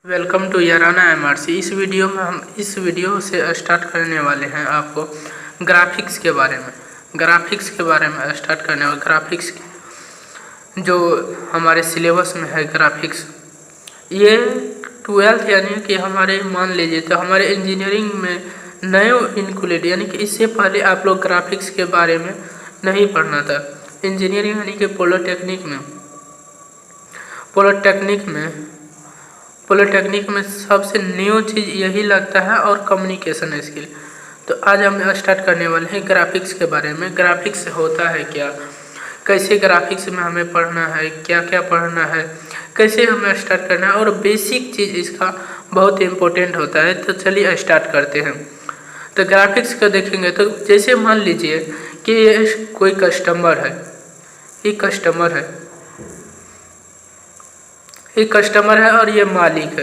Welcome to Yaarana MRC. इस video में हम इस वीडियो से स्टार्ट करने वाले हैं आपको ग्राफिक्स के बारे में स्टार्ट करने वाले ग्राफिक्स जो हमारे सिलेबस में है। ग्राफिक्स ये 12th यानी कि हमारे मान लीजिए तो हमारे इंजीनियरिंग में नए इंक्लूडेड, यानी कि इससे पहले आप लोग ग्राफिक्स के बारे में नहीं पढ़ना था। इंजीनियरिंग यानी कि पॉलिटेक्निक में सबसे न्यू चीज़ यही लगता है और कम्युनिकेशन स्किल। तो आज हम स्टार्ट करने वाले हैं ग्राफिक्स के बारे में। ग्राफिक्स होता है क्या, कैसे ग्राफिक्स में हमें पढ़ना है, क्या क्या पढ़ना है, कैसे हमें स्टार्ट करना है, और बेसिक चीज़ इसका बहुत इम्पोर्टेंट होता है। तो चलिए स्टार्ट करते हैं। तो ग्राफिक्स का देखेंगे तो जैसे मान लीजिए कि ये कोई कस्टमर है, ये कस्टमर है और ये मालिक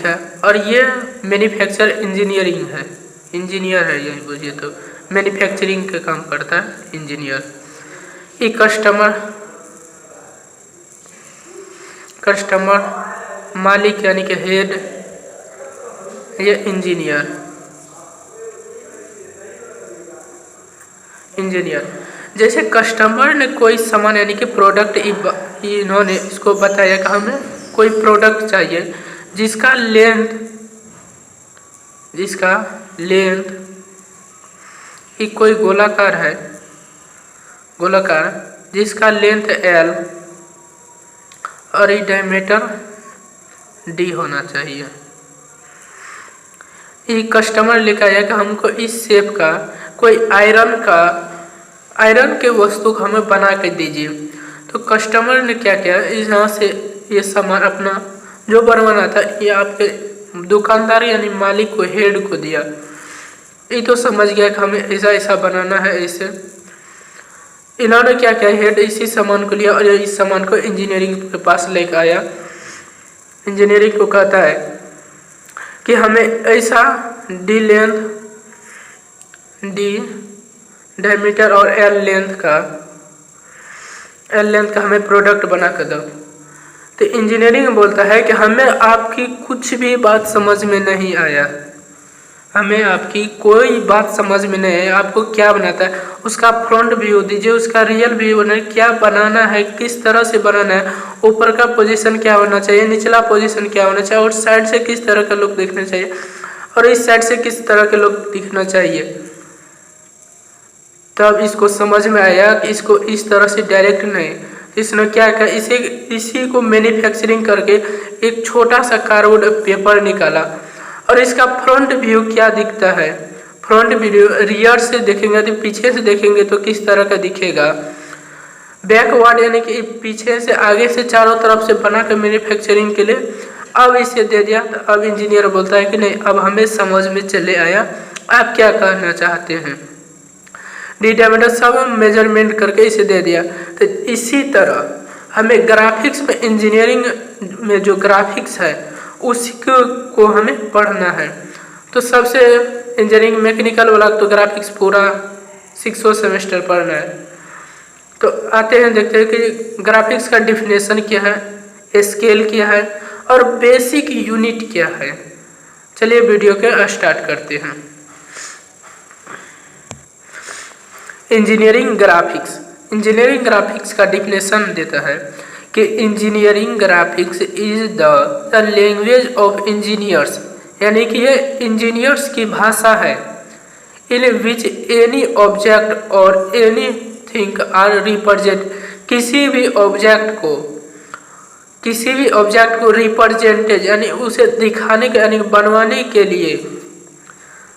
है, और ये मैन्युफैक्चर इंजीनियर है। यही बुझिए तो मैन्युफैक्चरिंग का काम करता है इंजीनियर। ये कस्टमर मालिक यानी कि हेड, ये इंजीनियर। जैसे कस्टमर ने कोई सामान यानी कि प्रोडक्ट, इन्होंने इसको बताया कि हमें कोई प्रोडक्ट चाहिए जिसका लेंथ ये कोई गोलाकार जिसका लेंथ L और ये डायमीटर D होना चाहिए। ये कस्टमर लेकर आया कि हमको इस शेप का कोई आयरन के वस्तु को हमें बना के दीजिए। तो कस्टमर ने क्या किया, यहाँ से ये सामान अपना जो बनवाना था ये आपके दुकानदार यानी मालिक को, हेड को दिया। ये तो समझ गया कि हमें ऐसा बनाना है। ऐसे इन्होंने क्या किया, हेड इसी सामान को लिया और इस सामान को इंजीनियरिंग के पास लेकर आया। इंजीनियरिंग को कहता है कि हमें ऐसा D डायमीटर और L लेंथ का हमें प्रोडक्ट बना कर दो। तो इंजीनियरिंग बोलता है कि हमें आपकी कुछ भी बात समझ में नहीं आया, हमें आपकी कोई बात समझ में नहीं है। आपको क्या बनाता है उसका फ्रंट व्यू दीजिए, उसका रियल व्यू बनाइए, क्या बनाना है, किस तरह से बनाना है, ऊपर का पोजीशन क्या होना चाहिए, निचला पोजीशन क्या होना चाहिए, और साइड से किस तरह का लुक दिखना चाहिए, और इस साइड से किस तरह का लुक दिखना चाहिए। तब इसको समझ में आया कि इसको इस तरह से डायरेक्ट नहीं, इसने क्या किया, इसी को मैन्युफैक्चरिंग करके एक छोटा सा कार्डबोर्ड पेपर निकाला, और इसका फ्रंट व्यू क्या दिखता है। फ्रंट व्यू रियर से देखेंगे तो पीछे से देखेंगे तो किस तरह का दिखेगा। बैकवर्ड यानी कि पीछे से आगे से चारों तरफ से बना कर मैन्युफैक्चरिंग के लिए अब इसे दे दिया। तो अब इंजीनियर बोलता है कि नहीं, अब हमें समझ में चले आया आप क्या कहना चाहते हैं। D डायमीटर सब मेजरमेंट करके इसे दे दिया। तो इसी तरह हमें ग्राफिक्स में, इंजीनियरिंग में जो ग्राफिक्स है उसी को हमें पढ़ना है। तो सबसे इंजीनियरिंग मैकेनिकल वाला तो ग्राफिक्स पूरा 6 सेमेस्टर पढ़ना है। तो आते हैं, देखते हैं कि ग्राफिक्स का डिफिनेशन क्या है, स्केल क्या है, और बेसिक यूनिट क्या है। चलिए वीडियो के स्टार्ट करते हैं। इंजीनियरिंग ग्राफिक्स का डिफिनेशन देता है कि engineering graphics is the language of engineers, यानी कि ये इंजीनियर्स की भाषा है। इन विच एनी ऑब्जेक्ट और एनी थिंग आर रिप्रेजेंट, किसी भी ऑब्जेक्ट को रिप्रेजेंटेज यानी उसे दिखाने के यानी बनवाने के लिए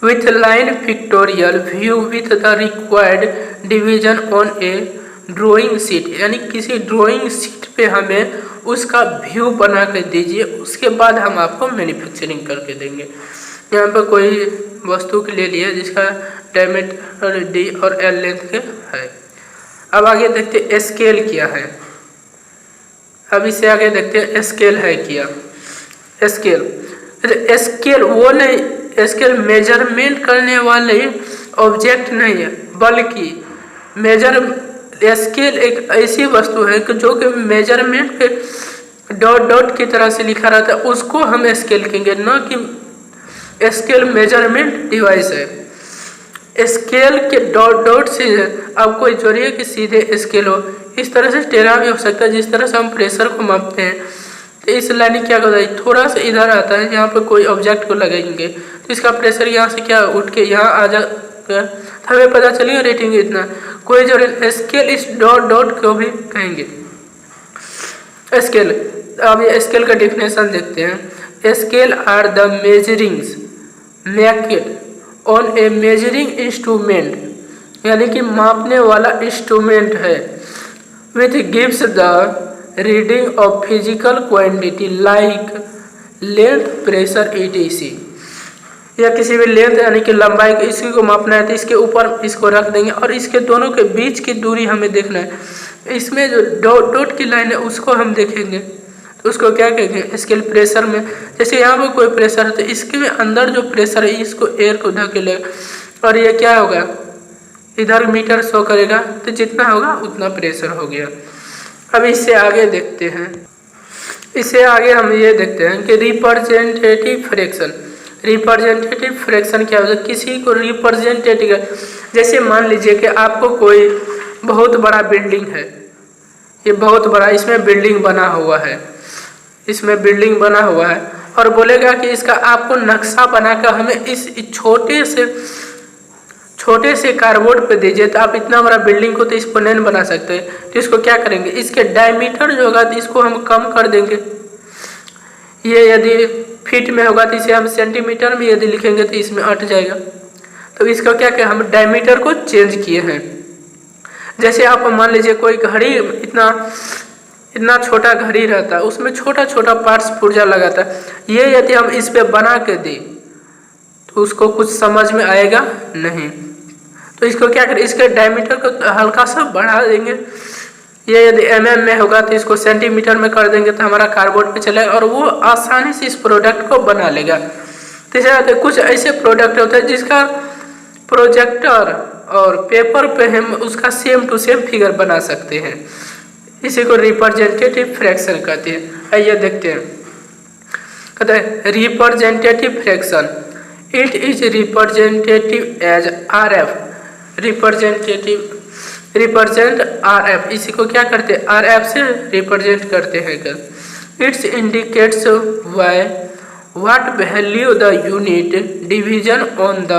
with line pictorial view with the required division on a drawing sheet, यानी किसी ड्राइंग शीट पे हमें उसका व्यू बना कर दीजिए, उसके बाद हम आपको मैन्युफैक्चरिंग करके देंगे। यहाँ पर कोई वस्तु के ले लिया जिसका डायमीटर D और L लेंथ के है। अब आगे देखते स्केल क्या है। अब इससे आगे देखते स्केल है क्या। स्केल वो नहीं, स्केल मेजरमेंट करने वाले ऑब्जेक्ट नहीं है, बल्कि स्केल एक ऐसी वस्तु है कि जो कि मेजरमेंट के डॉट डॉट की तरह से लिखा रहता है उसको हम स्केल कहेंगे, ना कि स्केल मेजरमेंट डिवाइस है। स्केल के डॉट डॉट से अब कोई जरूरी है कि सीधे स्केल हो, इस तरह से टेढ़ा भी हो सकता है जिस तरह से हम प्रेशर को मापते हैं। तो इस लाइन क्या होता है, थोड़ा सा इधर आता है, यहाँ पे कोई ऑब्जेक्ट को लगाएंगे तो इसका प्रेशर यहाँ से क्या उठ के यहाँ आ जाएगा, हमें पता चलेगा रेटिंग इतना। कोई जो स्केल इस डॉट डॉट को भी कहेंगे स्केल। अब ये स्केल का डेफिनेशन देखते हैं। Scale are the measurings marked on a measuring instrument, यानी कि मापने वाला इंस्ट्रूमेंट है, with gives the reading of physical quantity like length pressure etc। या किसी भी लेंथ यानी कि लंबाई को इसी को मापना है तो इसके ऊपर इसको रख देंगे और इसके दोनों के बीच की दूरी हमें देखना है। इसमें जो डॉट डॉट की लाइन है उसको हम देखेंगे तो उसको क्या कहेंगे स्केल। प्रेशर में जैसे यहाँ पर कोई प्रेशर है तो इसके अंदर जो प्रेशर है इसको एयर को धकेलेगा और ये क्या होगा इधर मीटर शो करेगा, तो जितना होगा उतना प्रेशर हो गया। अब इससे आगे देखते हैं, इससे आगे हम ये देखते हैं कि रिप्रेजेंटेटिव फ्रैक्शन। रिप्रेजेंटेटिव फ्रैक्शन क्या होता है, किसी को रिप्रेजेंटेटिव, जैसे मान लीजिए कि आपको कोई बहुत बड़ा बिल्डिंग है, ये बहुत बड़ा इसमें बिल्डिंग बना हुआ है, इसमें बिल्डिंग बना हुआ है और बोलेगा कि इसका आपको नक्शा बनाकर हमें इस छोटे से कार्डबोर्ड पे दीजिए तो आप इतना बड़ा बिल्डिंग को तो इसको नहीं बना सकते। तो इसको क्या करेंगे, इसके डायमीटर जो होगा तो इसको हम कम कर देंगे। ये यदि फीट में होगा तो इसे हम सेंटीमीटर में यदि लिखेंगे तो इसमें अट जाएगा। तो इसका क्या क्या हम डायमीटर को चेंज किए हैं। जैसे आप मान लीजिए कोई घड़ी इतना छोटा घड़ी रहता है, उसमें छोटा छोटा पार्ट्स पुर्जा लगाता है, ये यदि हम इस पे बना के दें तो उसको कुछ समझ में आएगा नहीं। तो इसको क्या करें, इसके डायमीटर को हल्का सा बढ़ा देंगे। ये यदि mm में होगा तो इसको सेंटीमीटर में कर देंगे तो हमारा कार्डबोर्ड पे चलेगा और वो आसानी से इस प्रोडक्ट को बना लेगा। तो कुछ ऐसे प्रोडक्ट होते हैं जिसका प्रोजेक्टर और पेपर पे हम उसका सेम टू सेम फिगर बना सकते हैं, इसी को रिप्रेजेंटेटिव फ्रैक्शन कहते हैं। आइए देखते हैं, कहते हैं representative fraction, it is representative as RF, represent RF, इसी को क्या करते हैं RF से रिप्रेजेंट करते हैं। It's indicates why what value the unit division on the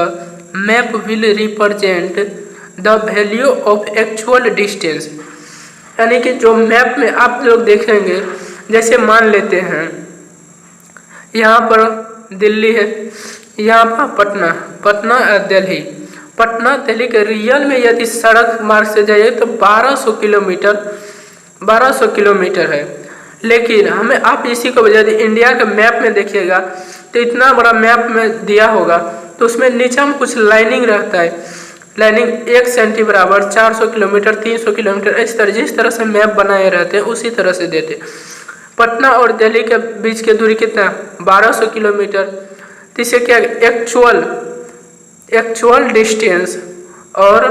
map will represent the value of actual distance, यानी कि जो मैप में आप लोग देखेंगे, जैसे मान लेते हैं यहाँ पर दिल्ली है, यहाँ पर पटना दिल्ली के रियल में यदि सड़क मार्ग से जाइए तो 1200 किलोमीटर है। लेकिन हमें आप इसी को यदि इंडिया के मैप में देखिएगा तो इतना बड़ा मैप में दिया होगा तो उसमें नीचे में कुछ लाइनिंग रहता है, लाइनिंग 1 सेंटी बराबर 400 किलोमीटर 300 किलोमीटर, इस तरह जिस तरह से मैप बनाए रहते हैं उसी तरह से देते। पटना और दिल्ली के बीच की दूरी कितना 1200 किलोमीटर। तो इसे क्या एक्चुअल डिस्टेंस और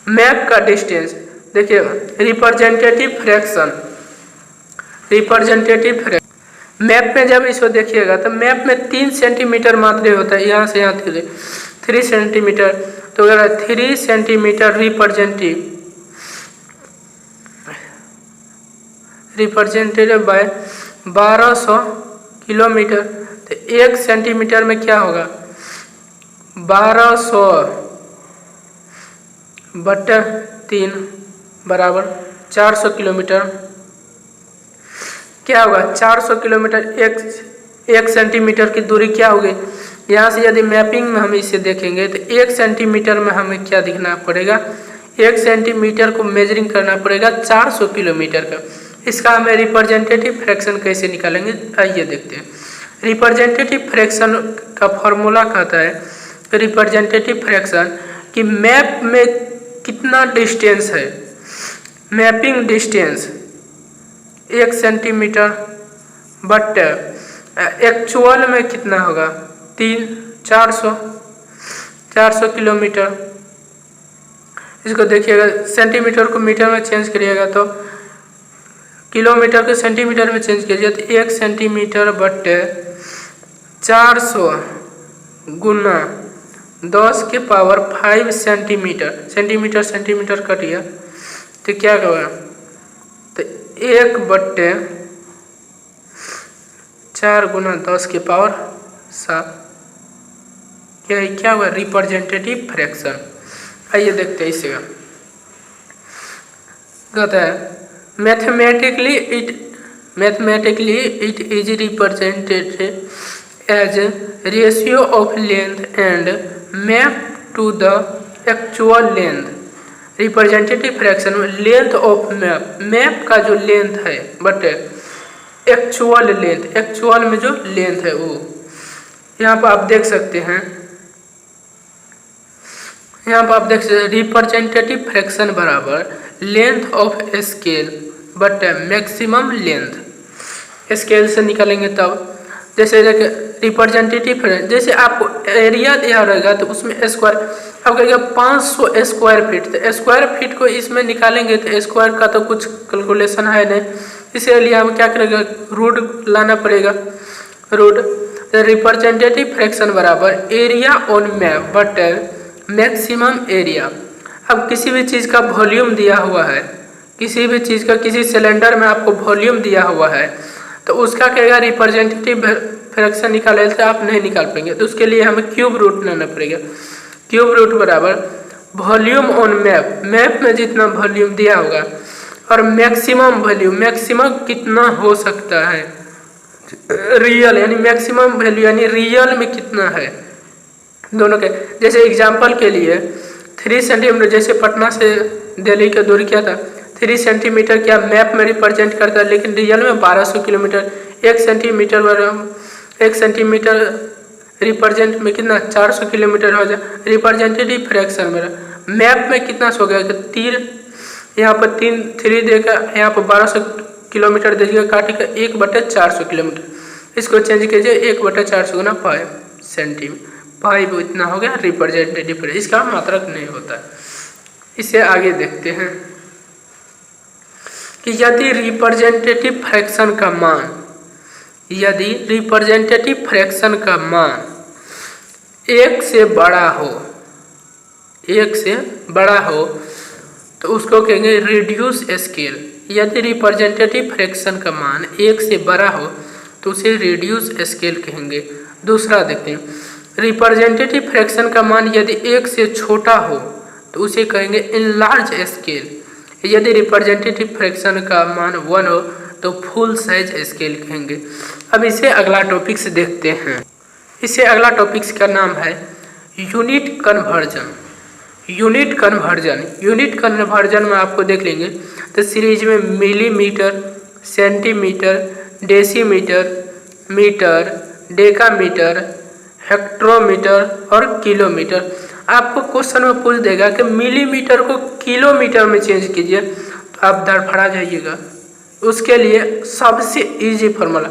मैप का डिस्टेंस देखिए। रिप्रेजेंटेटिव फ्रैक्शन मैप में जब इसको देखिएगा तो मैप में 3 सेंटीमीटर मात्र होता है, यहाँ से यहाँ 3 सेंटीमीटर, तो अगर 3 सेंटीमीटर रिप्रेजेंटेड बाय 1200 किलोमीटर, तो 1 सेंटीमीटर में क्या होगा 1200 बटा 3 बराबर 400 किलोमीटर। क्या होगा 400 किलोमीटर 1 सेंटीमीटर की दूरी क्या होगी। यहाँ से यदि मैपिंग में हम इसे देखेंगे तो 1 सेंटीमीटर में हमें क्या दिखना पड़ेगा, 1 सेंटीमीटर को मेजरिंग करना पड़ेगा 400 किलोमीटर का। इसका हमें रिप्रेजेंटेटिव फ्रैक्शन कैसे निकालेंगे, आइए देखते हैं। रिप्रेजेंटेटिव फ्रैक्शन का फॉर्मूला कहता है रिप्रेजेंटेटिव फ्रैक्शन कि मैप में कितना डिस्टेंस है, mapping distance 1 centimetre but actual में कितना होगा 400 किलोमीटर। इसको देखिएगा सेंटीमीटर को मीटर में चेंज करिएगा तो किलोमीटर को सेंटीमीटर में चेंज कीजिए तो 1 सेंटीमीटर बटे 400 गुना 10 के power 5 centimetre. Centimetre centimetre cut गया तो क्या होगा, तो 1 बटे 4 गुना 10 के पावर 7। क्या हुआ, रिप्रेजेंटेटिव फ्रैक्शन। आइए देखते हैं इसे। कहता है mathematically it is represented as ratio of length and map to the actual length. Representative fraction में लेंथ ऑफ मैप का जो लेंथ है बट एक्चुअल लेंथ, एक्चुअल में जो लेंथ है वो यहाँ पर आप देख सकते हैं। यहाँ पर आप देख सकते हैं रिप्रेजेंटेटिव फ्रैक्शन बराबर length of scale but maximum length. Scale से निकालेंगे तब जैसे रिप्रेजेंटेटिव, जैसे आपको एरिया दिया रहेगा तो उसमें स्क्वायर अब कहेगा 500 स्क्वायर फीट, तो स्क्वायर फीट को इसमें निकालेंगे तो स्क्वायर का तो कुछ कैलकुलेशन है नहीं, इसीलिए हम क्या करेंगे, रूट लाना पड़ेगा। रूट रिप्रेजेंटेटिव फ्रैक्शन बराबर area on map but maximum area. अब किसी भी चीज़ का वॉल्यूम दिया हुआ है, किसी भी चीज़ का, किसी सिलेंडर में आपको वॉल्यूम दिया हुआ है तो उसका कहेगा रिप्रेजेंटेटिव फ्रैक्शन निकाले तो आप नहीं निकाल पाएंगे, तो उसके लिए हमें क्यूब रूट लाना पड़ेगा। क्यूब रूट बराबर वॉल्यूम ऑन मैप, मैप में जितना वॉल्यूम दिया होगा और मैक्सिमम वैल्यू, मैक्सिमम कितना हो सकता है रियल, यानी मैक्सिमम वैल्यू यानी रियल में कितना है दोनों के। जैसे एग्जांपल के लिए 3 सेंटीमीटर, जैसे पटना से दिल्ली का दूरी क्या था 3 सेंटीमीटर, क्या मैप में रिप्रेजेंट करता है लेकिन रियल में 1200 किलोमीटर। 1 सेंटीमीटर रिप्रेजेंट में कितना 400 किलोमीटर हो जाए। रिप्रेजेंटेटिव फ्रैक्शन मेरा मैप में कितना सो गया कि तीर यहाँ पर 3 देगा, यहाँ पर 1200 किलोमीटर देगा काटेगा 1/400 किलोमीटर। इसको चेंज कीजिए 1/400 गुना 5 सेंटीमीटर, 5 इतना हो गया रिप्रेजेंटेटिव फ्रैक्शन। इसका मात्रक नहीं होता। इसे आगे देखते हैं कि यदि रिप्रेजेंटेटिव फ्रैक्शन का मान, यदि रिप्रेजेंटेटिव फ्रैक्शन का मान 1 से बड़ा हो, 1 से बड़ा हो तो उसको कहेंगे रिड्यूस स्केल। यदि रिप्रेजेंटेटिव फ्रैक्शन का मान 1 से बड़ा हो तो उसे रिड्यूस स्केल कहेंगे। दूसरा देखते हैं, रिप्रेजेंटेटिव फ्रैक्शन का मान यदि 1 से छोटा हो तो उसे कहेंगे इनलार्ज स्केल। यदि रिप्रेजेंटेटिव फ्रैक्शन का मान 1 हो तो फुल साइज स्केल कहेंगे। अब इसे अगला टॉपिक्स देखते हैं। इसे अगला टॉपिक्स का नाम है यूनिट कन्वर्जन। यूनिट कन्वर्जन में आपको देख लेंगे तो सीरीज में millimetre, centimetre, decimetre, metre, decametre, hectometre और किलोमीटर। आपको क्वेश्चन में पूछ देगा कि मिलीमीटर को किलोमीटर में चेंज कीजिए तो आप धड़फड़ा जाइएगा। उसके लिए सबसे इजी फार्मूला,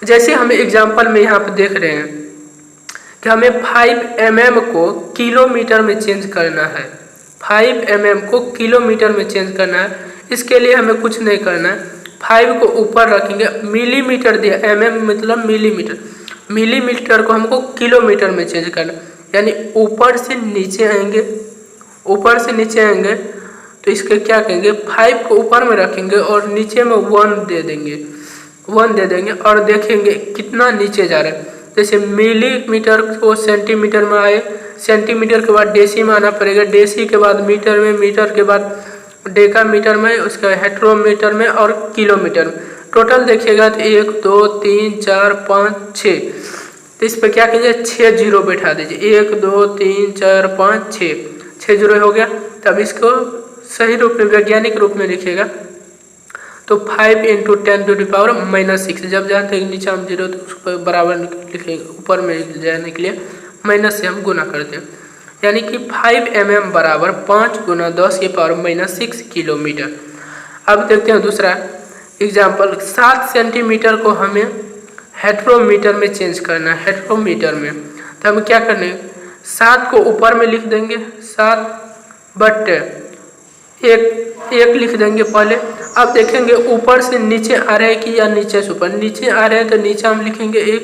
जैसे हम एग्जांपल में यहाँ पर देख रहे हैं कि हमें 5 mm को किलोमीटर में चेंज करना है। 5 mm को किलोमीटर में चेंज करना है। इसके लिए हमें कुछ नहीं करना है, 5 को ऊपर रखेंगे, मिलीमीटर दिया, mm मतलब मिलीमीटर, मिलीमीटर को हमको किलोमीटर में चेंज करना, यानी ऊपर से नीचे आएंगे, ऊपर से नीचे आएंगे तो इसके क्या कहेंगे, 5 को ऊपर में रखेंगे और नीचे में 1 दे देंगे और देखेंगे कितना नीचे जा रहा है। जैसे मिलीमीटर को सेंटीमीटर में आए, सेंटीमीटर के बाद डेसी में आना पड़ेगा, डेसी के बाद मीटर में, मीटर के बाद डेकामीटर में, उसका हेक्टोमीटर में और किलोमीटर में। टोटल देखिएगा तो 1 2 3 4 5 6, तो इस पर क्या कीजिए 6 जीरो बैठा दीजिए। 1 2 3 4 5 6 जीरो हो गया। तब इसको सही रूप में, वैज्ञानिक रूप में लिखिएगा तो 5 × 10⁻⁻⁶। जब जानते हैं नीचे हम जीरो तो उसको बराबर लिखेंगे, ऊपर में जाने के लिए माइनस से हम गुना करते हैं, यानी कि 5 mm बराबर 5 × 10⁻⁻6 किलोमीटर। अब देखते हैं दूसरा एग्जाम्पल, 7 सेंटीमीटर को हमें हेक्टोमीटर में चेंज करना है। हेक्टोमीटर में तो हम क्या करने, 7 को ऊपर में लिख देंगे, 7 बट 1 लिख देंगे पहले, अब देखेंगे ऊपर से नीचे आ रहा है कि या नीचे से ऊपर। नीचे आ रहे हैं तो नीचे हम लिखेंगे 1,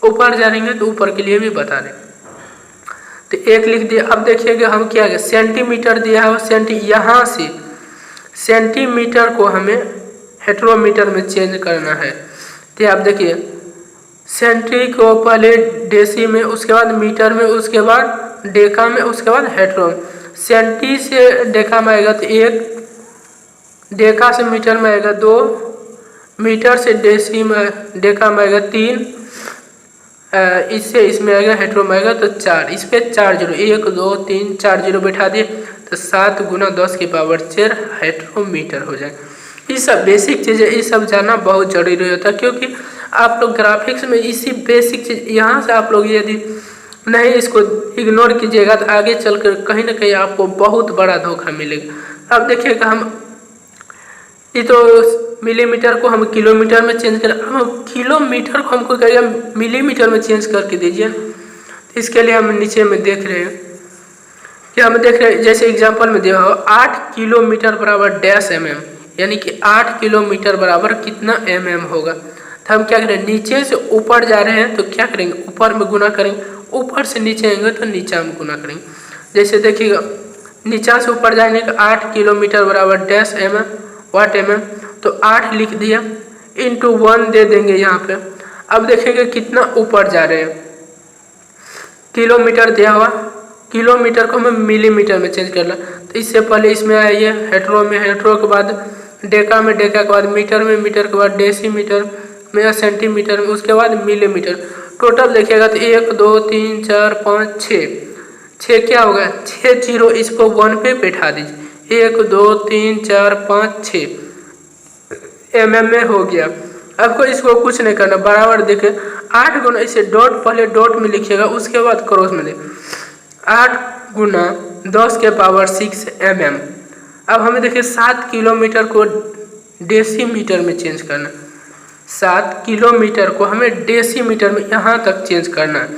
ऊपर जाएंगे तो ऊपर के लिए भी बता दें, तो 1 लिख दिया। अब देखिएगा हम क्या है, सेंटीमीटर दिया है, यहाँ से सेंटीमीटर को हमें हेक्टोमीटर में चेंज करना है। तो आप देखिए सेंटी को पहले डेसी में, उसके बाद मीटर में, उसके बाद डेका में, उसके बाद हेक्टो। सेंटी से डेका में आएगा तो 1, डेका से मीटर में आएगा 2, मीटर से डेसी में डेका में आएगा 3, इससे इसमें आएगा हेक्टो में आएगा तो 4। इस पे 4 जीरो, 1 2 3 4 जीरो बैठा दिए तो 7 गुना 10 की पावर 4 हेक्टोमीटर हो जाए। ये सब बेसिक चीज़ें, ये सब जानना बहुत जरूरी होता है, क्योंकि आप लोग ग्राफिक्स में इसी बेसिक चीज़ यहाँ से आप लोग यदि नहीं इसको इग्नोर कीजिएगा तो आगे चलकर कहीं ना कहीं आपको बहुत बड़ा धोखा मिलेगा। अब देखिएगा हम ये तो मिलीमीटर को हम किलोमीटर में चेंज करें, हम किलोमीटर को हमको कहेगा मिलीमीटर में चेंज करके दीजिए। तो इसके लिए हम नीचे में देख रहे हैं कि हम देख रहे हैं जैसे एग्जांपल में दिया हो 8 किलोमीटर बराबर डैश mm, यानी कि 8 किलोमीटर बराबर कितना mm होगा। तो हम क्या करें, नीचे से ऊपर जा रहे हैं तो क्या करेंगे, ऊपर में गुना करेंगे, ऊपर से नीचे आएंगे तो नीचा में गुना करेंगे। जैसे देखिएगा नीचा से ऊपर जाने का 8 किलोमीटर बराबर डैश mm वाट mm, तो 8 लिख दिया, इंटू 1 दे देंगे यहाँ पे। अब देखेंगे कितना ऊपर जा रहे हैं, किलोमीटर दिया हुआ, किलोमीटर को हमें मिलीमीटर में चेंज करना। तो इससे पहले इसमें आइए हेक्टो में, हेक्टो के बाद डेका में, डेका के बाद मीटर में, मीटर के बाद डेसीमीटर में या सेंटीमीटर में, उसके बाद मिलीमीटर। टोटल देखिएगा तो 1 2 3 4 5 6 क्या होगा, 6 जीरो, इसको 1 पे बैठा दीजिए, 1 2 3 4 5 6 mm में हो गया। आपको इसको कुछ नहीं करना, बराबर देखे 8 गुना, इसे डॉट पहले डॉट में लिखिएगा, उसके बाद क्रॉस में दे 8 गुना 10 के पावर 6 mm। अब हमें देखिए 7 किलोमीटर को डेसीमीटर में चेंज करना, 7 किलोमीटर को हमें डेसीमीटर में यहाँ तक चेंज करना है।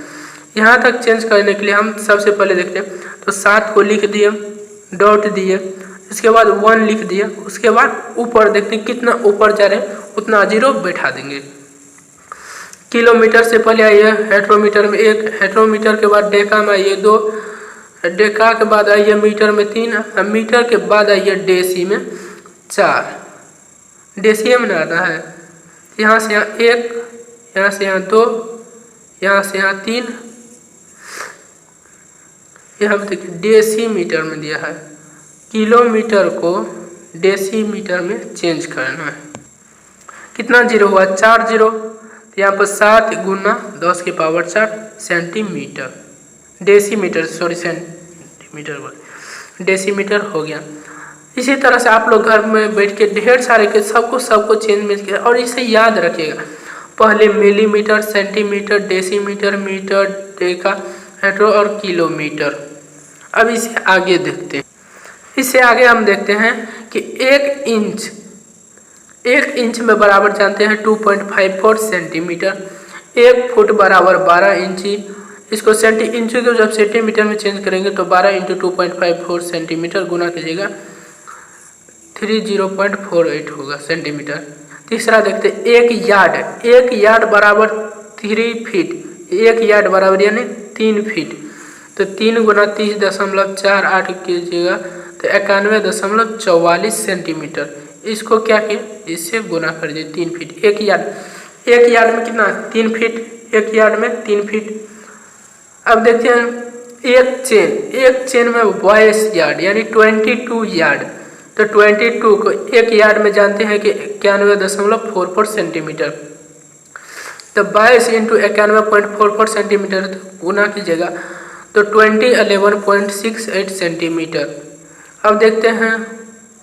यहाँ तक चेंज करने के लिए हम सबसे पहले देखते हैं, तो 7 को लिख दिए, डॉट दिए, इसके बाद 1 लिख दिया, उसके बाद ऊपर देखते हैं कितना ऊपर जा रहे हैं, उतना जीरो बैठा देंगे। किलोमीटर से पहले आइए हेक्टोमीटर में 1, हेक्टोमीटर के बाद डेका में आइए 2, डेका के बाद आइए मीटर में 3, मीटर के बाद आइए डेसी में 4, डेसी में आता है, यहाँ से यहाँ 1, यहाँ से यहाँ 2, यहाँ से यहाँ 3, यहाँ पे देखिए डेसीमीटर में दिया है, किलोमीटर को डेसीमीटर में चेंज करना है। कितना जीरो हुआ, 4 जीरो, तो यहाँ पर 7 गुना 10 की power 4 centimetre, decimetre sorry centimetre decimetre हो गया। इसी तरह से आप लोग घर में बैठ के ढेर सारे के सबको चेंज में किया, और इसे याद रखिएगा, पहले millimetre, centimetre, decimetre, metre, deca, hecto और किलोमीटर। अब इसे आगे देखते हैं, इससे आगे हम देखते हैं कि 1 इंच में बराबर जानते हैं 2.54 सेंटीमीटर, 1 फुट बराबर 12 इंची। इसको इंच को जब सेंटीमीटर में चेंज करेंगे तो 12 इंटू 2.54 सेंटीमीटर गुना कीजिएगा 30.48 होगा सेंटीमीटर। तीसरा देखते हैं 1 यार्ड बराबर 3 फीट, 1 यार्ड बराबर यानी 3 फीट, तो 3 गुना 30.48 कीजिएगा तो 91.44 सेंटीमीटर। इसको क्या किए, इससे गुना कर दिए 3 फीट। 1 यार्ड में कितना, 3 फीट, 1 यार्ड में 3 फीट। अब देखते हैं एक चेन में 22 यार्ड यानी 22 यार्ड, तो 22 को 1 यार्ड में जानते हैं कि 91.44 सेंटीमीटर, तो 22 इंटू 91.44 सेंटीमीटर गुना कीजिएगा तो 11.68 सेंटीमीटर। अब देखते हैं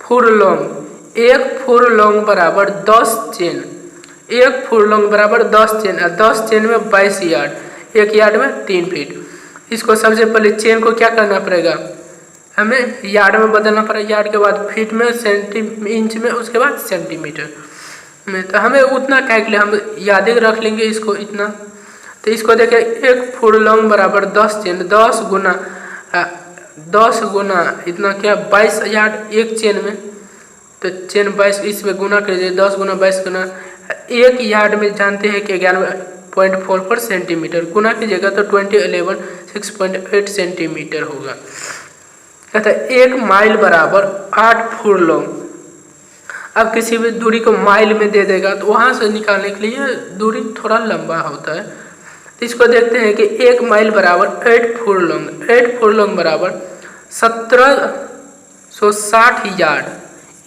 फुरलॉन्ग, 1 फुरलॉन्ग बराबर 10 चेन, 1 फुरलॉन्ग बराबर 10 चेन, और 10 चेन में 22 यार्ड, 1 यार्ड में 3 फीट। इसको सबसे पहले चेन को क्या करना पड़ेगा, हमें यार्ड में बदलना पड़ेगा, यार्ड के बाद फीट में, इंच में, उसके बाद सेंटीमीटर में। तो हमें उतना कैलकुलेट हम याद रख लेंगे इसको इतना। तो इसको देखें 1 फुरलॉन्ग बराबर 10 चेन, 10 गुना इतना क्या 22 यार्ड 1 चेन में, तो चेन 22 इसमें गुना कीजिए, 10 गुना 22 गुना 1 यार्ड में जानते हैं कि 11.44 सेंटीमीटर, गुना कीजिएगा तो 2011 6.8 सेंटीमीटर होगा। कहता है 1 माइल बराबर 8 फुरलोंग। अब किसी भी दूरी को माइल में दे देगा तो वहाँ से निकालने के लिए दूरी थोड़ा लंबा होता है। तो इसको देखते हैं कि 1 माइल बराबर 8 फुरलोंग, 8 फुरलोंग बराबर 1760 यार्ड।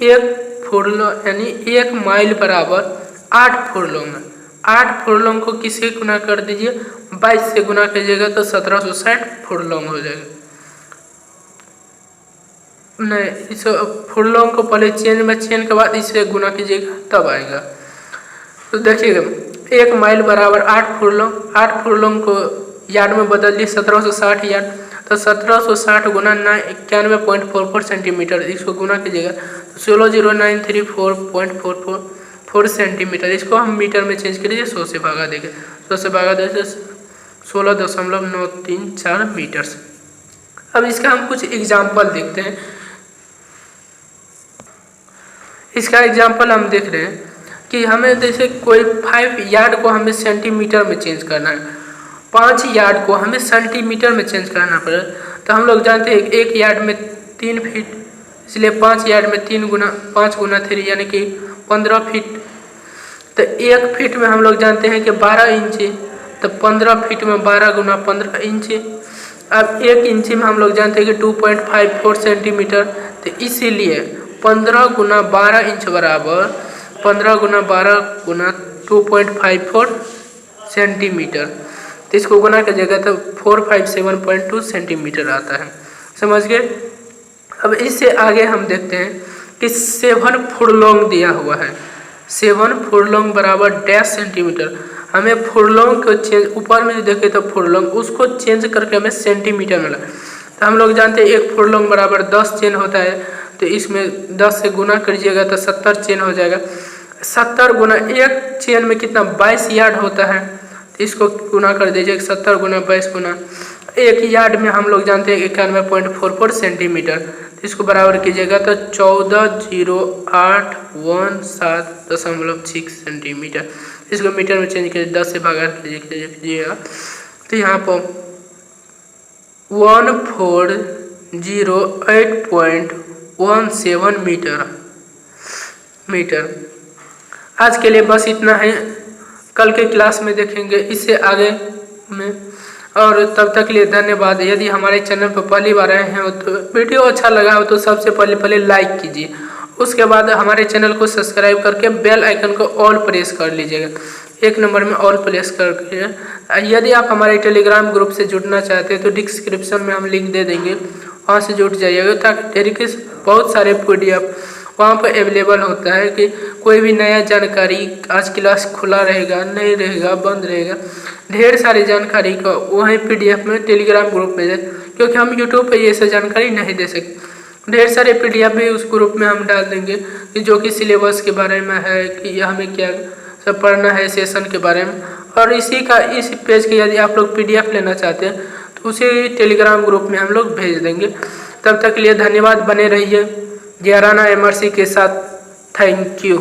1 फुरलोंग यानी 1 माइल बराबर 8 फुरलोंग। 8 फुरलोंग को किससे गुना कर दीजिए, 22 से गुना कीजिएगा तो 1760 फुरलोंग हो जाएगा। नहीं, इस फुरलोंग को पहले चेन में, चेन के बाद इसे गुना कीजिएगा तब आएगा। तो देखिएगा 1 माइल बराबर 8 फुरलोंग, 8 फुरलोंग को यार्ड में बदल दिए 1760 यार्ड, तो 1760 गुना 91.44 सेंटीमीटर, इसको गुना कीजिएगा तो 16093.444 सेंटीमीटर। इसको हम मीटर में चेंज करिए, 100 से भागा देंगे, 100 से भागा देंगे 16.934 मीटर। अब इसका हम कुछ एग्जाम्पल देखते हैं। इसका एग्जाम्पल हम देख रहे हैं कि हमें जैसे कोई 5 यार्ड को हमें सेंटीमीटर में चेंज करना है, 5 यार्ड को हमें सेंटीमीटर में चेंज करना पड़ेगा। तो हम लोग जानते हैं 1 यार्ड में 3 फीट, इसलिए 5 यार्ड में 5 गुना 3 यानी कि 15 फीट। तो 1 फीट में हम लोग जानते हैं कि 12 इंची, तो 15 फीट में 12 गुना 15 इंची। अब 1 इंची में हम लोग जानते हैं कि 2.54 सेंटीमीटर, तो इसीलिए 15 गुना 12 इंच बराबर 15 गुना 12 गुना 2.54 सेंटीमीटर। तो इसको गुना कीजिएगा तो 457.2 सेंटीमीटर आता है। समझ गए। अब इससे आगे हम देखते हैं कि 7 फुरलोंग दिया हुआ है। 7 फुरलोंग बराबर डैश सेंटीमीटर। हमें फुरलोंग को चेंज, ऊपर में जो देखे तो फुरलोंग, उसको चेंज करके हमें सेंटीमीटर मिला। तो हम लोग जानते हैं 1 फुरलोंग बराबर 10 चेन होता है, तो इसमें 10 से गुना करिएगा तो 70 चेन हो जाएगा। 70 गुना 1 चेन में कितना, 22 यार्ड होता है, तो इसको गुना कर दीजिए 70 गुना 22 गुना 1 यार्ड में हम लोग जानते हैं 91.44 सेंटीमीटर, तो इसको बराबर कीजिएगा तो 140817.6 सेंटीमीटर। इसको मीटर में चेंज कीजिए, 10 से भागा कीजिएगा तो यहाँ पर 1408.17 मीटर। आज के लिए बस इतना है, कल के क्लास में देखेंगे इससे आगे में। और तब तक के लिए धन्यवाद। यदि हमारे चैनल पर पहली बार आए हैं तो वीडियो अच्छा लगा हो तो सबसे पहले लाइक कीजिए, उसके बाद हमारे चैनल को सब्सक्राइब करके बेल आइकन को ऑल प्रेस कर लीजिएगा, 1 नंबर में ऑल प्रेस करके। यदि आप हमारे टेलीग्राम ग्रुप से जुड़ना चाहते हैं तो डिस्क्रिप्शन में हम लिंक दे देंगे, वहाँ से जुड़ जाइएगा, ताकि बहुत सारे PDF वहाँ पर अवेलेबल होता है कि कोई भी नया जानकारी, आज क्लास खुला रहेगा नहीं रहेगा बंद रहेगा, ढेर सारी जानकारी का वहीं PDF में टेलीग्राम ग्रुप में, क्योंकि हम YouTube पे ये सब जानकारी नहीं दे सकते। ढेर सारे PDF भी उस ग्रुप में हम डाल देंगे कि जो कि सिलेबस के बारे में है, कि हमें क्या सब पढ़ना है सेशन के बारे में। और इस पेज के यदि आप लोग PDF लेना चाहते हैं तो उसी टेलीग्राम ग्रुप में हम लोग भेज देंगे। तब तक के लिए धन्यवाद, बने रहिए ज्ञाराना MRC के साथ। Thank you.